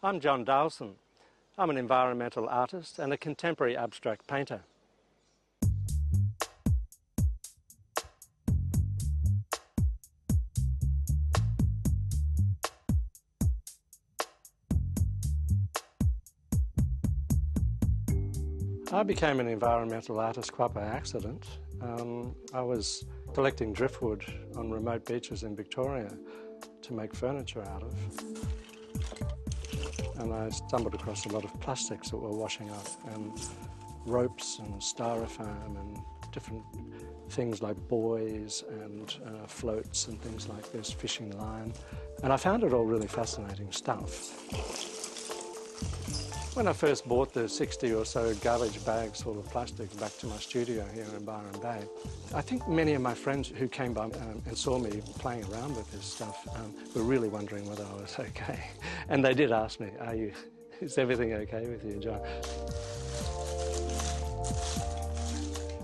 I'm John Dahlsen. I'm an environmental artist and a contemporary abstract painter. I became an environmental artist quite by accident. I was collecting driftwood on remote beaches in Victoria to make furniture out of. And I stumbled across a lot of plastics that were washing up, and ropes and styrofoam and different things like buoys and floats and things like this, fishing line. And I found it all really fascinating stuff. When I first bought the 60 or so garbage bags full of plastics back to my studio here in Byron Bay, I think many of my friends who came by and saw me playing around with this stuff were really wondering whether I was okay. And they did ask me, is everything okay with you, John?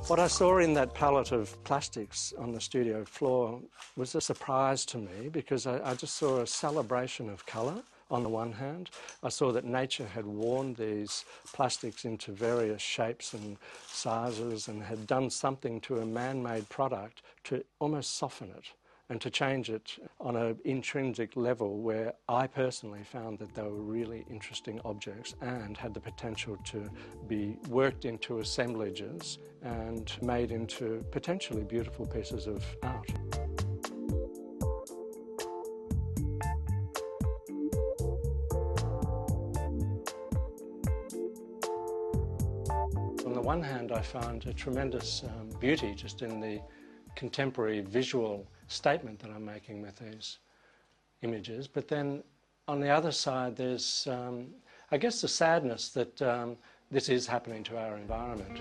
What I saw in that palette of plastics on the studio floor was a surprise to me, because I just saw a celebration of colour. On the one hand, I saw that nature had worn these plastics into various shapes and sizes and had done something to a man-made product to almost soften it and to change it on an intrinsic level, where I personally found that they were really interesting objects and had the potential to be worked into assemblages and made into potentially beautiful pieces of art. On the one hand, I found a tremendous beauty just in the contemporary visual statement that I'm making with these images. But then on the other side, there's, I guess, the sadness that this is happening to our environment.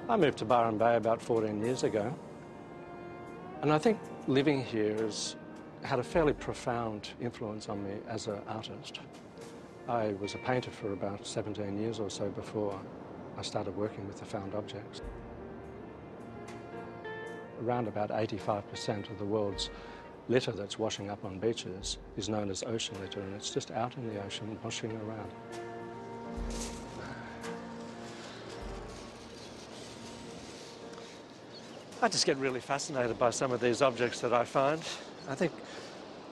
I moved to Byron Bay about 14 years ago, and I think living here has had a fairly profound influence on me as an artist. I was a painter for about 17 years or so before I started working with the found objects. Around about 85% of the world's litter that's washing up on beaches is known as ocean litter, and it's just out in the ocean washing around. I just get really fascinated by some of these objects that I find. I think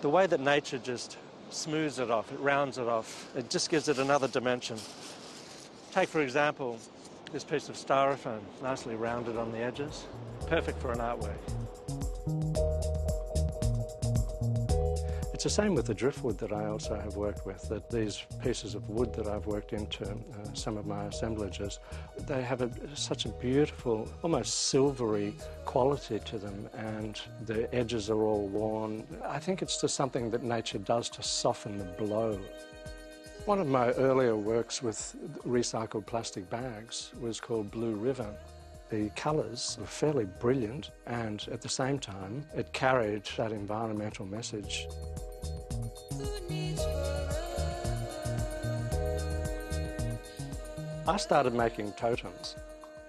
the way that nature just smooths it off, it rounds it off, it just gives it another dimension. Take, for example, this piece of styrofoam, nicely rounded on the edges, perfect for an artwork. It's the same with the driftwood that I also have worked with, that these pieces of wood that I've worked into some of my assemblages, they have such a beautiful, almost silvery quality to them, and the edges are all worn. I think it's just something that nature does to soften the blow. One of my earlier works with recycled plastic bags was called Blue River. The colours were fairly brilliant, and at the same time it carried that environmental message. I started making totems,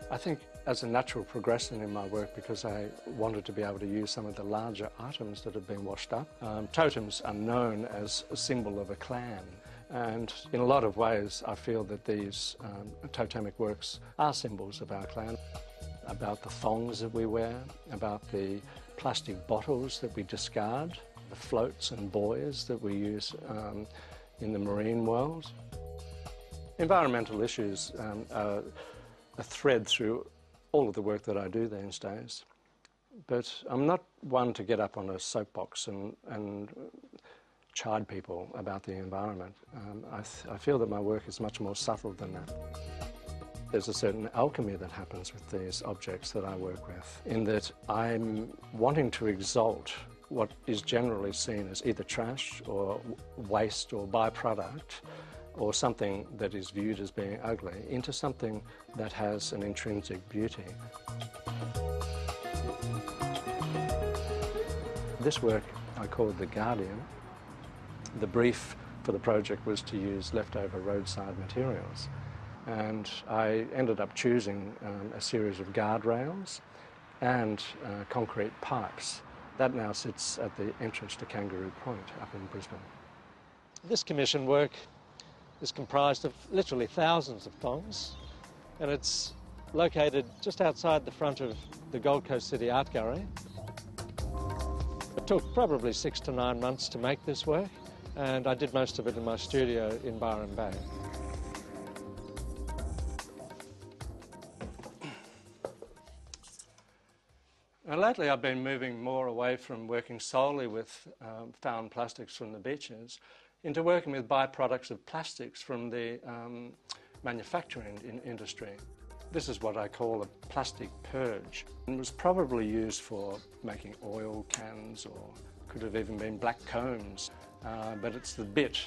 I think as a natural progression in my work, because I wanted to be able to use some of the larger items that have been washed up. Totems are known as a symbol of a clan, and in a lot of ways I feel that these totemic works are symbols of our clan. About the thongs that we wear, about the plastic bottles that we discard, the floats and buoys that we use in the marine world. Environmental issues are a thread through all of the work that I do these days. But I'm not one to get up on a soapbox and chide people about the environment. I feel that my work is much more subtle than that. There's a certain alchemy that happens with these objects that I work with, in that I'm wanting to exalt what is generally seen as either trash or waste or byproduct, or something that is viewed as being ugly, into something that has an intrinsic beauty. This work I called The Guardian. The brief for the project was to use leftover roadside materials, and I ended up choosing a series of guardrails and concrete pipes. That now sits at the entrance to Kangaroo Point up in Brisbane. This commission work is comprised of literally thousands of thongs, and it's located just outside the front of the Gold Coast City Art Gallery. It took probably 6 to 9 months to make this work, and I did most of it in my studio in Byron Bay. Now, lately I've been moving more away from working solely with found plastics from the beaches into working with byproducts of plastics from the manufacturing industry. This is what I call a plastic purge. It was probably used for making oil cans, or could have even been black combs, but it's the bit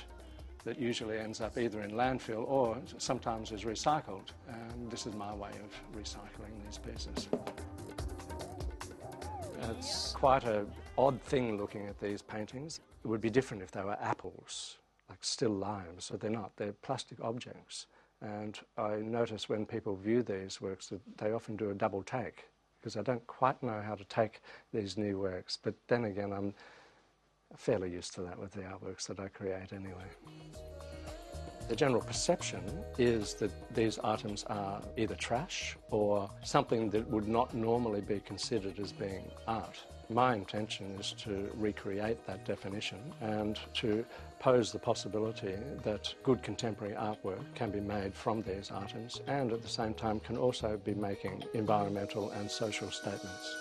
that usually ends up either in landfill or sometimes is recycled. And this is my way of recycling these pieces. It's quite an odd thing looking at these paintings. It would be different if they were apples, like still limes, but they're not. They're plastic objects. And I notice when people view these works that they often do a double take, because I don't quite know how to take these new works. But then again, I'm fairly used to that with the artworks that I create anyway. The general perception is that these items are either trash or something that would not normally be considered as being art. My intention is to recreate that definition and to pose the possibility that good contemporary artwork can be made from these items, and at the same time can also be making environmental and social statements.